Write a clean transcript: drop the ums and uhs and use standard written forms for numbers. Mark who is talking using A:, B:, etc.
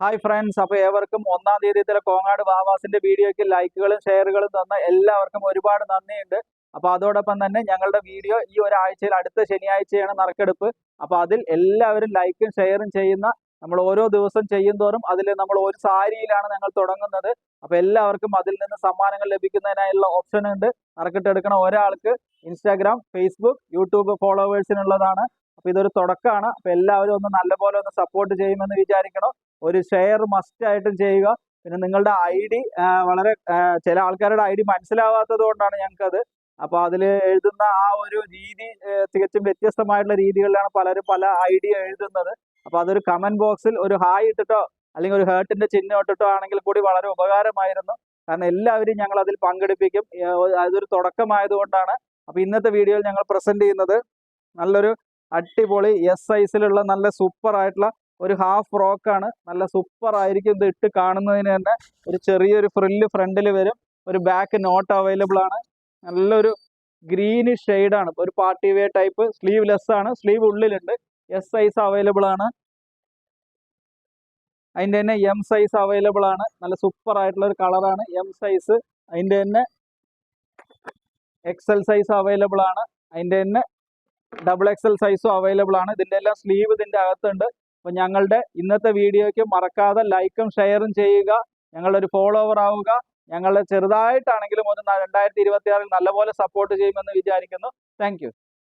A: Hi friends, അപ്പോൾ ഏവർക്കും 1-ാം തീയതിയിലെ കോങ്ങാട് വാവാസിന്റെ വീഡിയോയ്ക്ക് ലൈക്കുകളും ഷെയറുകളും തന്ന എല്ലാവർക്കും ഒരുപാട് നന്ദിയുണ്ട്. അപ്പോൾ അതോടൊപ്പം തന്നെ ഞങ്ങളുടെ വീഡിയോ ഈ ഒരാഴ്ചയിൽ അടുത്ത ശനിയാഴ്ചയാണ് നറുക്കെടുപ്പ്. അപ്പോൾ അതിൽ എല്ലാവരും ലൈക്കും ഷെയറും ചെയ്യുന്ന നമ്മൾ ഓരോ ദിവസം ചെയ്യുന്തോറും അതിൽ നമ്മൾ ഒരു സാരിയിലാണ് ഞങ്ങൾ തുടങ്ങുന്നത്. അപ്പോൾ എല്ലാവർക്കും അതിൽ നിന്ന് സമ്മാനങ്ങൾ ലഭിക്കുന്നതിനായുള്ള ഓപ്ഷൻ ഉണ്ട്. നറുക്കിട്ടെടുക്കണ ഒരാൾക്ക് ഇൻസ്റ്റാഗ്രാം, ഫേസ്ബുക്ക്, യൂട്യൂബ് ഫോളോവേഴ്സിനുള്ളതാണ്. അപ്പോൾ ഇതൊരു തുടക്കമാണ്. അപ്പോൾ എല്ലാവരും ഒന്ന് നല്ലപോലെ ഒന്ന് സപ്പോർട്ട് ചെയ്യുമെന്ന് വിചാരിക്കണം. ഒരു ഷെയർ മസ്റ്റ് ആയിട്ടും ചെയ്യുക. പിന്നെ നിങ്ങളുടെ ID വളരെ ചില ആൾക്കാരുടെ ID മനസ്സിലാവാത്തത് കൊണ്ടാണ് ഞങ്ങൾക്കത്. അപ്പോൾ അതിൽ എഴുതുന്ന ആ ഒരു രീതി തികച്ചും വ്യത്യസ്തമായിട്ടുള്ള രീതികളിലാണ് പലരും പല ID എഴുതുന്നത്. അപ്പോൾ അതൊരു കമന്റ് ബോക്സിൽ ഒരു ഹായ് ഇട്ടിട്ടോ അല്ലെങ്കിൽ ഒരു ഹേർട്ടിന്റെ ചിഹ്നം ഇട്ടിട്ടോ ആണെങ്കിൽ കൂടി വളരെ ഉപകാരമായിരുന്നു. കാരണം എല്ലാവരും ഞങ്ങൾ അതിൽ പങ്കെടുപ്പിക്കും. അതൊരു തുടക്കമായതുകൊണ്ടാണ്. അപ്പോൾ ഇന്നത്തെ വീഡിയോയിൽ ഞങ്ങൾ പ്രസന്റ് ചെയ്യുന്നത് നല്ലൊരു അടിപൊളി S സൈസിലുള്ള നല്ല സൂപ്പർ ആയിട്ടുള്ള ഒരു ഹാഫ് ഫ്രോക്കാണ്. നല്ല സൂപ്പർ ആയിരിക്കും. ഇത് ഇട്ട് കാണുന്നതിന് തന്നെ ഒരു ചെറിയൊരു ഫ്രില്ല് ഫ്രണ്ടിൽ വരും. ഒരു ബാക്ക് നോട്ട് അവൈലബിൾ ആണ്. നല്ലൊരു ഗ്രീനിഷ് ഷെയ്ഡാണ്. ഒരു പാർട്ടി വെയർ ടൈപ്പ്. സ്ലീവ്ലെസ് ആണ്. സ്ലീവ് ഉള്ളിലുണ്ട്. S സൈസ് അവൈലബിൾ ആണ്. അതിൻ്റെ തന്നെ M സൈസ് അവൈലബിൾ ആണ്. നല്ല സൂപ്പർ ആയിട്ടുള്ള ഒരു കളറാണ് M സൈസ്. അതിൻ്റെ തന്നെ XL സൈസ് അവൈലബിൾ ആണ്. അതിൻ്റെ തന്നെ XXL സൈസും അവൈലബിൾ ആണ്. ഇതിൻ്റെ എല്ലാം സ്ലീവ് ഇതിൻ്റെ അകത്തുണ്ട്. അപ്പോൾ ഞങ്ങളുടെ ഇന്നത്തെ വീഡിയോയ്ക്ക് മറക്കാതെ ലൈക്കും ഷെയറും ചെയ്യുക. ഞങ്ങളുടെ ഒരു ഫോളോവർ ആവുക. ഞങ്ങളുടെ ചെറുതായിട്ടാണെങ്കിലും ഒരു 2026 നല്ലപോലെ സപ്പോർട്ട് ചെയ്യുമെന്ന് വിചാരിക്കുന്നു. താങ്ക്